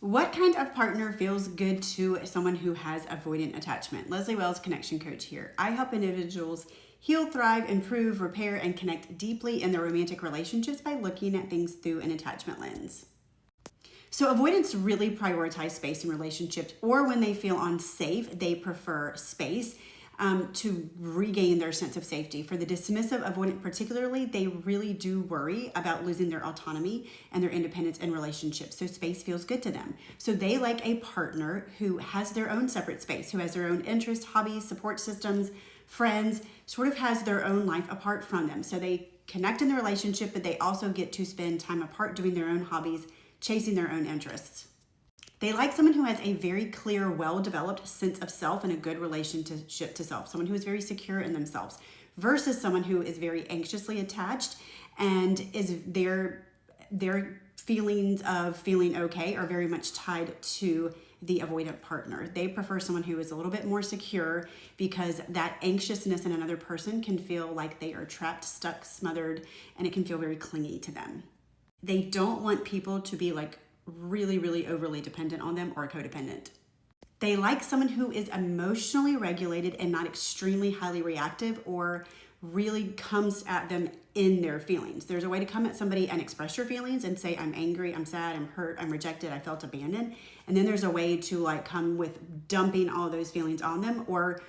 What kind of partner feels good to someone who has avoidant attachment? Leslie Wells, connection coach here. I help individuals heal, thrive, improve, repair, and connect deeply in their romantic relationships by looking at things through an attachment lens. So avoidants really prioritize space in relationships, or when they feel unsafe, they prefer space to regain their sense of safety. For the dismissive avoidant particularly, they really do worry about losing their autonomy and their independence in relationships. So space feels good to them. So they like a partner who has their own separate space, who has their own interests, hobbies, support systems, friends, sort of has their own life apart from them. So they connect in the relationship, but they also get to spend time apart doing their own hobbies, chasing their own interests. They like someone who has a very clear, well-developed sense of self and a good relationship to self, someone who is very secure in themselves, versus someone who is very anxiously attached and is their feelings of feeling okay are very much tied to the avoidant partner. They prefer someone who is a little bit more secure because that anxiousness in another person can feel like they are trapped, stuck, smothered, and it can feel very clingy to them. They don't want people to be like really, really overly dependent on them or codependent. They like someone who is emotionally regulated and not extremely highly reactive or really comes at them in their feelings. There's a way to come at somebody and express your feelings and say, I'm angry, I'm sad, I'm hurt, I'm rejected, I felt abandoned. And then there's a way to like come with dumping all those feelings on them or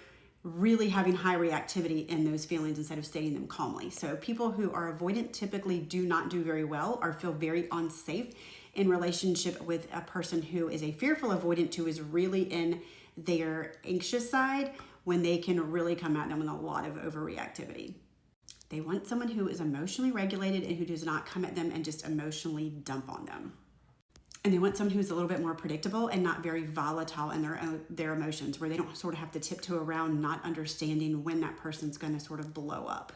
really having high reactivity in those feelings instead of stating them calmly. So people who are avoidant typically do not do very well or feel very unsafe in relationship with a person who is a fearful avoidant who is really in their anxious side when they can really come at them with a lot of overreactivity. They want someone who is emotionally regulated and who does not come at them and just emotionally dump on them. And they want someone who's a little bit more predictable and not very volatile in their emotions, where they don't sort of have to tiptoe around not understanding when that person's going to sort of blow up.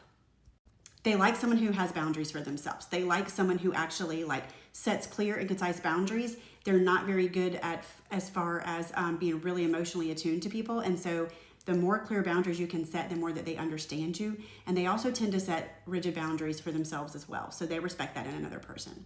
They like someone who has boundaries for themselves. They like someone who actually like sets clear and concise boundaries. They're not very good at as far as being really emotionally attuned to people. And so the more clear boundaries you can set, the more that they understand you. And they also tend to set rigid boundaries for themselves as well. So they respect that in another person.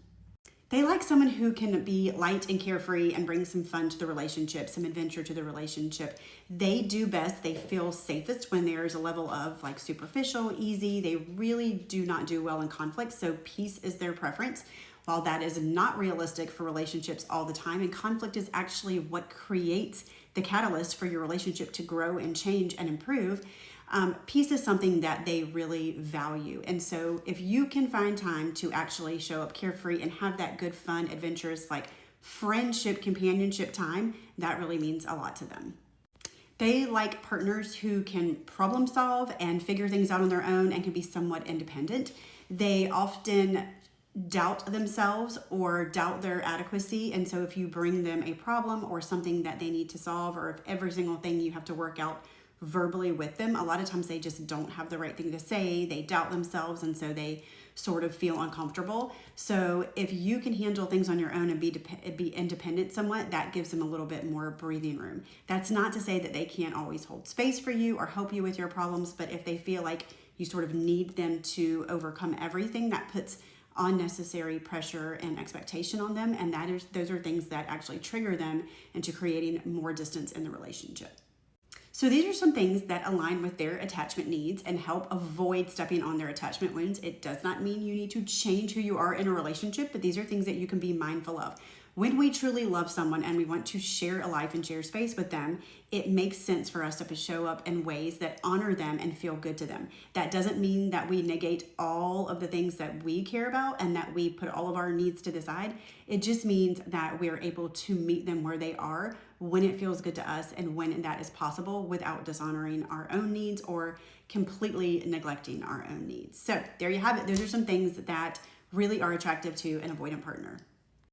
They like someone who can be light and carefree and bring some fun to the relationship, some adventure to the relationship. They do best, they feel safest when there's a level of like superficial, easy. They really do not do well in conflict, so peace is their preference. While that is not realistic for relationships all the time, and conflict is actually what creates the catalyst for your relationship to grow and change and improve, peace is something that they really value. And so if you can find time to actually show up carefree and have that good, fun, adventurous, like friendship, companionship time, that really means a lot to them. They like partners who can problem solve and figure things out on their own and can be somewhat independent. They often doubt themselves or doubt their adequacy. And so if you bring them a problem or something that they need to solve, or if every single thing you have to work out verbally with them, a lot of times they just don't have the right thing to say. They doubt themselves, and so they sort of feel uncomfortable. So if you can handle things on your own and be independent somewhat, that gives them a little bit more breathing room. That's not to say that they can't always hold space for you or help you with your problems, but if they feel like you sort of need them to overcome everything, that puts unnecessary pressure and expectation on them, and those are things that actually trigger them into creating more distance in the relationship. So these are some things that align with their attachment needs and help avoid stepping on their attachment wounds. It does not mean you need to change who you are in a relationship, but these are things that you can be mindful of. When we truly love someone and we want to share a life and share space with them, it makes sense for us to show up in ways that honor them and feel good to them. That doesn't mean that we negate all of the things that we care about and that we put all of our needs to the side. It just means that we're able to meet them where they are when it feels good to us and when that is possible without dishonoring our own needs or completely neglecting our own needs. So there you have it. Those are some things that really are attractive to an avoidant partner.